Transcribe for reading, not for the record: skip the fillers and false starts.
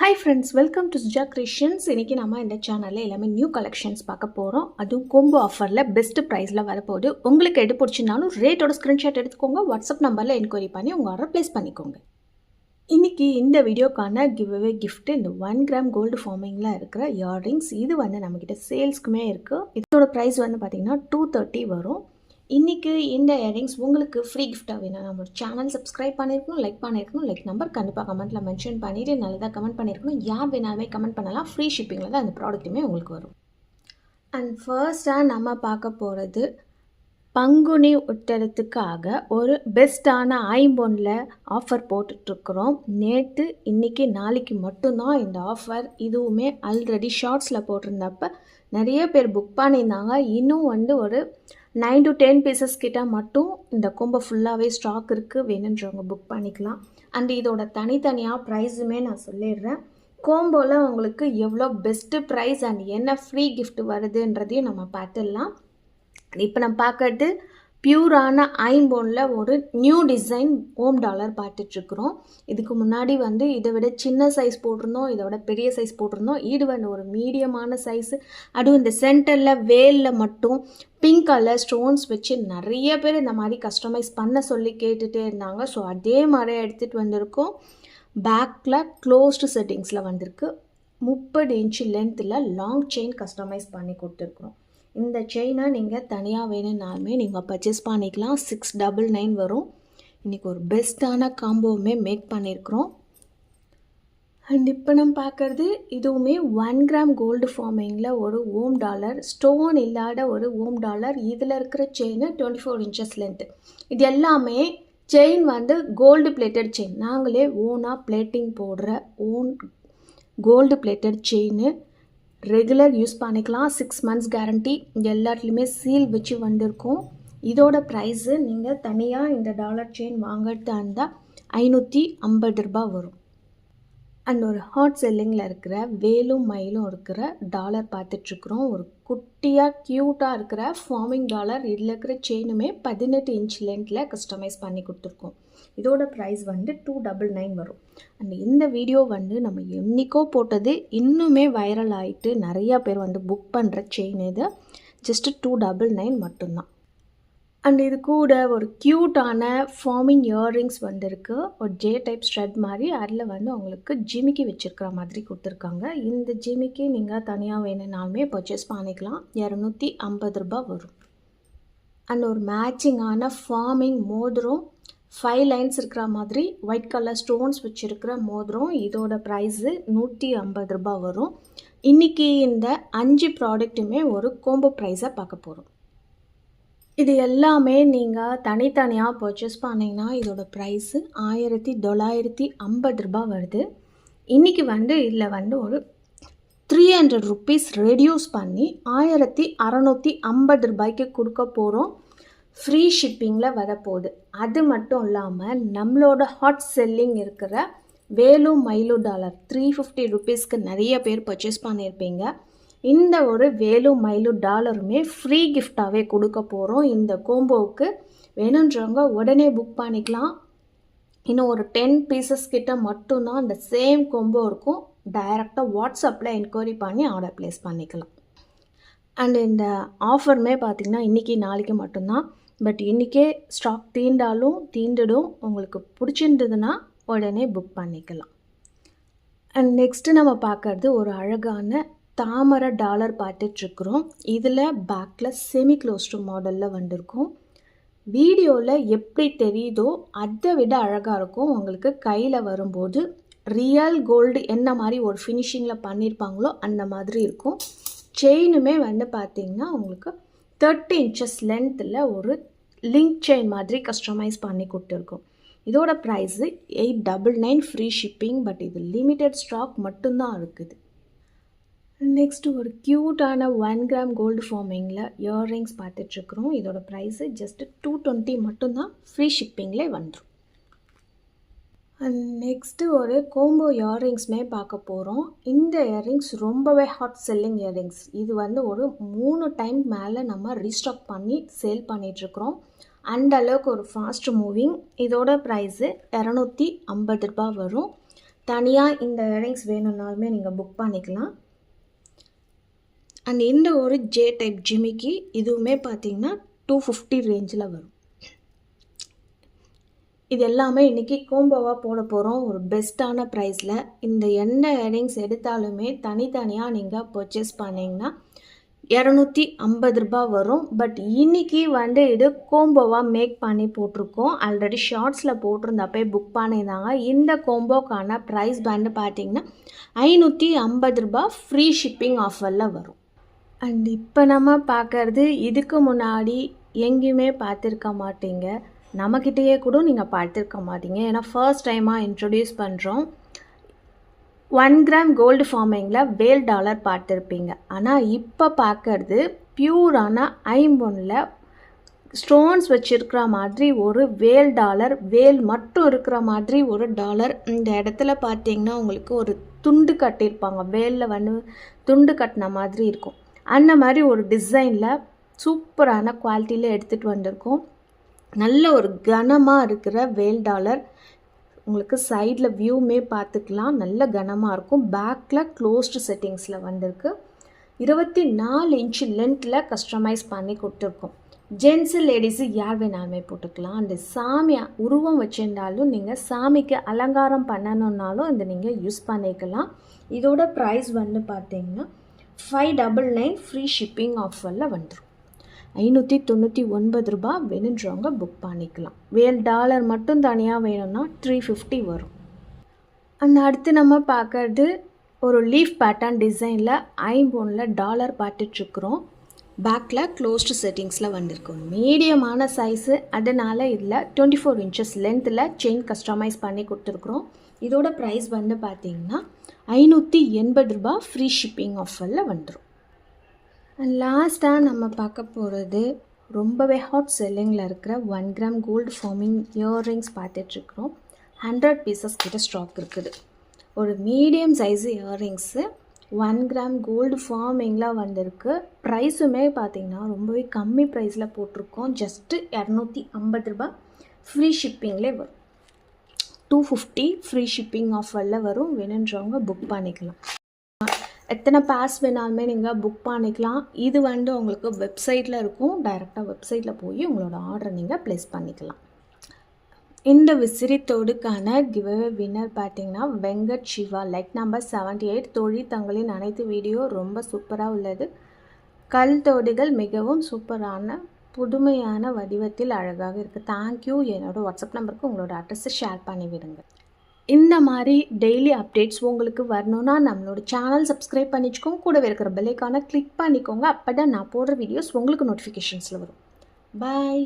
Hi friends, welcome to Suja Creations. இன்னைக்கு நம்ம இந்த சேனல்ல எல்லாமே நியூ கலெக்ஷன்ஸ் பார்க்க போறோம். அதுவும் கோம்போ ஆஃபர்ல பெஸ்ட் பிரைஸ்ல வரப்போகுது. உங்களுக்கு எது பிடிச்சிருந்தாலும் ரேட்டோட ஸ்கிரீன்ஷாட் எடுத்துக்கோங்க. வாட்ஸ்அப் நம்பர்ல என்கொயரி பண்ணி உங்க ஆர்டர் பிளேஸ் பண்ணிக்கோங்க. இன்னைக்கு இந்த வீடியோக்கான கிவ்அவே gift இந்த 1 கிராம் கோல்டு ஃபார்மிங்ல இருக்கிற இயரிங்ஸ். இது வந்து நம்ம கிட்ட சேல்ஸ்க்குமே இருக்கு. இதோட பிரைஸ் வந்து பாத்தீங்கன்னா 230 வரும். இன்னைக்கு இந்த இயரிங்ஸ் உங்களுக்கு ஃப்ரீ கிஃப்டாக வேணும். நம்மளோட சேனல் சப்ஸ்கிரைப் பண்ணியிருக்கணும், லைக் நம்பர் கண்டிப்பாக கமெண்ட்டில் மென்ஷன் பண்ணிவிட்டு நல்லதாக கமெண்ட் பண்ணியிருக்கணும். யார் வேணாலுமே கமெண்ட் பண்ணலாம். ஃப்ரீ ஷிப்பிங்கில் தான் அந்த ப்ராடக்ட்டுமே உங்களுக்கு வரும். அண்ட் ஃபர்ஸ்ட்டாக நம்ம பார்க்க போகிறது பங்குனி உத்தரத்துக்காக ஒரு பெஸ்ட்டான ஐம்பொன்னில் ஆஃபர் போட்டுட்ருக்குறோம். நேற்று இன்றைக்கி நாளைக்கு மட்டும்தான் இந்த ஆஃபர். இதுவுமே ஆல்ரெடி ஷார்ட்ஸில் போட்டிருந்தப்ப நிறைய பேர் புக் பண்ணியிருந்தாங்க. இன்னும் வந்து ஒரு 9 to 10 பீசஸ் கிட்ட மட்டும் இந்த கோம்போ ஃபுல்லாகவே ஸ்டாக் இருக்குது. வேணுன்றவங்க புக் பண்ணிக்கலாம். அண்ட் இதோட தனித்தனியாக ப்ரைஸுமே நான் சொல்லிடுறேன். கோம்போவில் உங்களுக்கு எவ்வளோ பெஸ்ட்டு ப்ரைஸ் அண்ட் என்ன ஃப்ரீ கிஃப்ட் வருதுன்றதையும் நம்ம பார்த்துடலாம். இப்போ நம்ம பார்க்கறது பியூரான ஐம்பொன்னில் ஒரு நியூ டிசைன் ஓம் டாலர் பார்த்துட்ருக்குறோம். இதுக்கு முன்னாடி வந்து இதை விட சின்ன சைஸ் போட்டிருந்தோம், இதை விட பெரிய சைஸ் போட்டிருந்தோம். இது வந்து ஒரு மீடியமான சைஸு. அதுவும் இந்த சென்டரில் வேலில் மட்டும் பிங்க் கலர் ஸ்டோன்ஸ் வச்சு நிறைய பேர் இந்த மாதிரி கஸ்டமைஸ் பண்ண சொல்லி கேட்டுகிட்டே இருந்தாங்க. ஸோ அதே மாதிரி எடுத்துகிட்டு வந்திருக்கோம். பேக்கில் க்ளோஸ்டு செட்டிங்ஸில் வந்திருக்கு. 30 இன்ச்சு லென்த்தில் லாங் செயின் கஸ்டமைஸ் பண்ணி கொடுத்துருக்குறோம். இந்த செயினை நீங்கள் தனியாக வேணும்னாலுமே நீங்கள் பர்ச்சேஸ் பண்ணிக்கலாம். 699 வரும். இன்றைக்கி ஒரு பெஸ்ட்டான காம்போவுமே மேக் பண்ணியிருக்கிறோம். அண்ட் இப்போ நம்ம பார்க்குறது இதுவுமே 1 கிராம் கோல்டு ஃபார்மிங்கில் ஒரு ஓம் டாலர், ஸ்டோன் இல்லாத ஒரு ஓம் டாலர். இதில் இருக்கிற செயின் 24 இன்ச்சஸ் லென்த்து. இது எல்லாமே செயின் வந்து கோல்டு பிளேட்டட் செயின். நாங்களே ஓனாக பிளேட்டிங் போடுற own gold plated chain. Regular use பண்ணிக்கலாம். 6 months கேரண்டி. இது எல்லாத்துலேயுமே சீல் வச்சு வந்திருக்கும். இதோட ப்ரைஸு நீங்கள் தனியாக இந்த டாலர் செயின் வாங்கிறதா இருந்தால் 550 ரூபாய் வரும். அண்ட் ஒரு ஹாட் செல்லிங்கில் இருக்கிற வேலும் மயிலும் இருக்கிற டாலர் பார்த்துட்ருக்குறோம். ஒரு குட்டியாக க்யூட்டாக இருக்கிற ஃபார்மிங் டாலர். இதில் இருக்கிற செயினுமே 18 இன்ச் லென்த்தில் கஸ்டமைஸ் பண்ணி கொடுத்துருக்கோம். இதோட ப்ரைஸ் வந்து 299 வரும். அண்ட் இந்த வீடியோ வந்து நம்ம என்னைக்கோ போட்டது இன்னுமே வைரல் ஆகிட்டு நிறையா பேர் வந்து புக் பண்ணுற செயின். இது ஜஸ்ட்டு 299 மட்டும்தான். அண்ட் இது கூட ஒரு க்யூட்டான ஃபார்மிங் இயரிங்ஸ் வந்திருக்கு. ஒரு ஜே டைப் ஸ்ட்ரெட் மாதிரி. அதில் வந்து உங்களுக்கு ஜிமிக்கி வச்சுருக்கிற மாதிரி கொடுத்துருக்காங்க. இந்த ஜிமிக்கி நீங்கள் தனியாக வேணும்னாலுமே பர்ச்சேஸ் பண்ணிக்கலாம். 250 ரூபாய் வரும். அண்ட் ஒரு மேட்சிங்கான ஃபார்மிங் மோதிரம், 5 லைன்ஸ் இருக்கிற மாதிரி ஒயிட் கலர் ஸ்டோன்ஸ் வச்சுருக்கிற மோதிரம். இதோட ப்ரைஸு 150 ரூபாய் வரும். இன்றைக்கி இந்த 5 ப்ராடக்ட்டுமே ஒரு கோம்போ ப்ரைஸாக பார்க்க போகிறோம். இது எல்லாமே நீங்கள் தனித்தனியாக பர்ச்சேஸ் பண்ணிங்கன்னா இதோட ப்ரைஸு 1950 ரூபாய் வருது. இன்றைக்கி வந்து இதில் வந்து ஒரு 300 ருபீஸ் ரெடியூஸ் பண்ணி 1650 ரூபாய்க்கு கொடுக்க போகிறோம். ஃப்ரீ ஷிப்பிங்கில் வரப்போகுது. அது மட்டும் இல்லாமல் நம்மளோட ஹாட் செல்லிங் இருக்கிற வேலும் மயிலு டாலர் 350 ருபீஸ்க்கு நிறைய பேர் பர்ச்சேஸ் பண்ணியிருப்பீங்க. இந்த ஒரு வேலும் மயிலு டாலருமே ஃப்ரீ கிஃப்டாகவே கொடுக்க போகிறோம். இந்த கோம்போவுக்கு வேணுன்றவங்க உடனே புக் பண்ணிக்கலாம். இன்னும் ஒரு 10 பீசஸ் கிட்ட மட்டும்தான் இந்த சேம் கோம்போ இருக்கும். டைரெக்டாக வாட்ஸ்அப்பில் என்கொயரி பண்ணி ஆர்டர் ப்ளேஸ் பண்ணிக்கலாம். அண்ட் இந்த ஆஃபருமே பார்த்திங்கன்னா இன்றைக்கி நாளைக்கு மட்டும்தான். பட் இன்றைக்கே ஸ்டாக் தீந்துடும். உங்களுக்கு பிடிச்சிருந்ததுன்னா உடனே புக் பண்ணிக்கலாம். அண்ட் நெக்ஸ்ட்டு நம்ம பார்க்குறது ஒரு அழகான தாமரை டாலர் பார்த்துட்ருக்குறோம். இதில் பேக்கில் செமி க்ளோஸ்டு மாடலில் வந்திருக்கும். வீடியோவில் எப்படி தெரியுதோ அதை விட அழகாக இருக்கும். உங்களுக்கு கையில் வரும்போது ரியல் கோல்டு என்ன மாதிரி ஒரு ஃபினிஷிங்கில் பண்ணியிருப்பாங்களோ அந்த மாதிரி இருக்கும். செயினுமே வந்து பார்த்திங்கன்னா உங்களுக்கு 30 இன்ச்சஸ் லென்த்தில் ஒரு லிங்க் செயின் மாதிரி கஸ்டமைஸ் பண்ணி கொடுத்துருக்கோம். இதோட ப்ரைஸு 899 ஃப்ரீ ஷிப்பிங். பட் இது லிமிட்டட் ஸ்டாக் மட்டும்தான் இருக்குது. நெக்ஸ்ட்டு ஒரு க்யூட்டான 1 கிராம் கோல்டு ஃபார்மிங்கில் இயரிங்ஸ் பார்த்துட்ருக்குறோம். இதோட ப்ரைஸு ஜஸ்ட்டு 220 மட்டும்தான். ஃப்ரீ ஷிப்பிங்கில் வந்துடும். அண்ட் நெக்ஸ்ட்டு ஒரு கோம்போ இயரிங்ஸுமே பார்க்க போகிறோம். இந்த இயரிங்ஸ் ரொம்பவே ஹாட் செல்லிங் இயரிங்ஸ். இது வந்து ஒரு 3 டைம் மேலே நம்ம ரீஸ்டாக் பண்ணி சேல் பண்ணிகிட்ருக்குறோம். அந்த அளவுக்கு ஒரு ஃபாஸ்ட் மூவிங். இதோட ப்ரைஸு 250 ரூபாய் வரும். தனியாக இந்த இயரிங்ஸ் வேணும்னாலுமே நீங்கள் புக் பண்ணிக்கலாம். அண்ட் இந்த ஒரு ஜே டைப் ஜிமிக்கி இதுவுமே பார்த்தீங்கன்னா 250 ரேஞ்சில் வரும். இது எல்லாமே இன்றைக்கி கோம்போவாக போட போகிறோம் ஒரு பெஸ்ட்டான ப்ரைஸில். இந்த எந்த இயரிங்ஸ் எடுத்தாலுமே தனித்தனியாக நீங்கள் பர்ச்சேஸ் பண்ணிங்கன்னா 250 ரூபாய் வரும். பட் இன்றைக்கி இது கோம்போவாக மேக் பண்ணி போட்டிருக்கோம். ஆல்ரெடி ஷார்ட்ஸில் போட்டிருந்தப்பே புக் பண்ணியிருந்தாங்க. இந்த கோம்போக்கான ப்ரைஸ் பேண்டு பார்த்திங்கன்னா 550 ரூபாய் ஃப்ரீ ஷிப்பிங் ஆஃபரில் வரும். அண்ட் இப்போ நம்ம பார்க்குறது இதுக்கு முன்னாடி எங்கேயுமே பார்த்துருக்க மாட்டீங்க, நம்மக்கிட்டேயே கூட நீங்கள் பார்த்துருக்க மாட்டீங்க. ஏன்னா ஃபர்ஸ்ட் டைமாக இன்ட்ரடியூஸ் பண்ணுறோம். 1 கிராம் கோல்டு ஃபார்மிங்கில் வேல் டாலர் பார்த்துருப்பீங்க. ஆனால் இப்போ பார்க்கறது பியூரான ஐம்பொன்னில் ஸ்டோன்ஸ் வச்சுருக்கிற மாதிரி ஒரு வேல் டாலர், வேல் மட்டும் இருக்கிற மாதிரி ஒரு டாலர். இந்த இடத்துல பார்த்தீங்கன்னா உங்களுக்கு ஒரு துண்டு கட்டியிருப்பாங்க, வேலில் துண்டு கட்டின மாதிரி இருக்கும். அந்த மாதிரி ஒரு டிசைனில் சூப்பரான குவாலிட்டியில் எடுத்துகிட்டு வந்திருக்கோம். நல்ல ஒரு கனமாக இருக்கிற வேல் டாலர். உங்களுக்கு சைடில் வியூமே பார்த்துக்கலாம், நல்ல கனமாக இருக்கும். பேக்கில் க்ளோஸ்டு செட்டிங்ஸில் வந்திருக்கு. 24 இன்ச்சு லென்த்தில் கஸ்டமைஸ் பண்ணி கொடுத்துருக்கோம். ஜென்ஸு லேடிஸு யார் வேணாலுமே போட்டுக்கலாம். அந்த சாமி உருவம் வச்சுருந்தாலும் நீங்கள் சாமிக்கு அலங்காரம் பண்ணணுன்னாலும் இந்த நீங்கள் யூஸ் பண்ணிக்கலாம். இதோட ப்ரைஸ் பார்த்தீங்கன்னா 599 ஃப்ரீ ஷிப்பிங் ஆஃபரில் வந்துடும். 599 ரூபாய் வேணுன்றவங்க புக் பண்ணிக்கலாம். வேல் டாலர் மட்டும் தனியாக வேணும்னா 350 வரும். அந்த அடுத்து நம்ம பார்க்கறது ஒரு லீஃப் பேட்டர்ன் டிசைனில் ஐம்பொன்னில் டாலர் பார்த்துட்ருக்குறோம். பேக்கில் க்ளோஸ்டு செட்டிங்ஸில் வந்திருக்கும். மீடியமான சைஸு, அதனால் இதில் 24 இன்ச்சஸ் லென்த்தில் செயின் கஸ்டமைஸ் பண்ணி கொடுத்துருக்குறோம். இதோட ப்ரைஸ் பார்த்தீங்கன்னா 580 ரூபாய் ஃப்ரீ ஷிப்பிங் ஆஃபரில் வந்துடும். லாஸ்ட்டாக நம்ம பார்க்க போகிறது ரொம்பவே ஹாட் செல்லிங்கில் இருக்கிற 1 கிராம் கோல்டு ஃபார்மிங் இயர்ரிங்ஸ் பார்த்துட்ருக்குறோம். 100 பீசஸ் கிட்ட ஸ்டாக் இருக்குது. ஒரு medium size earrings 1 gram gold ஃபார்மிங்கில் வந்திருக்கு. ப்ரைஸுமே பார்த்திங்கன்னா ரொம்பவே கம்மி ப்ரைஸில் போட்டிருக்கோம். ஜஸ்ட்டு 250 ரூபாய் ஃப்ரீ ஷிப்பிங்லே வரும். 250 ஃப்ரீ ஷிப்பிங் ஆஃபரில் வரும். வேணுன்றவங்க புக் பண்ணிக்கலாம். எத்தனை பேர்ஸ் வேணாலுமே நீங்கள் புக் பண்ணிக்கலாம். இது உங்களுக்கு வெப்சைட்டில் இருக்கும். டைரெக்டாக வெப்சைட்டில் போய் உங்களோட ஆர்டரை நீங்கள் ப்ளேஸ் பண்ணிக்கலாம். இந்த விசிறித்தோடுக்கான கிவ்அவே வின்னர் பார்த்தீங்கன்னா வெங்கட் சிவா, லைக் நம்பர் 78. தொழில் தங்களின் அனைத்து வீடியோ ரொம்ப சூப்பராக உள்ளது. கல் தோடுகள் மிகவும் சூப்பரான புதுமையான வடிவத்தில் அழகாக இருக்குது. தேங்க்யூ. என்னோடய வாட்ஸ்அப் நம்பருக்கு உங்களோட அட்ரஸை ஷேர் பண்ணிவிடுங்க. இந்த மாதிரி டெய்லி அப்டேட்ஸ் உங்களுக்கு வரணுன்னா நம்மளோட சேனல் சப்ஸ்கிரைப் பண்ணிச்சுக்கோங்க. கூடவே இருக்கிற பெல் ஐக்கானை கிளிக் பண்ணிக்கோங்க. அப்போ தான் நான் போடுற வீடியோஸ் உங்களுக்கு நோட்டிஃபிகேஷன்ஸில் வரும். பாய்.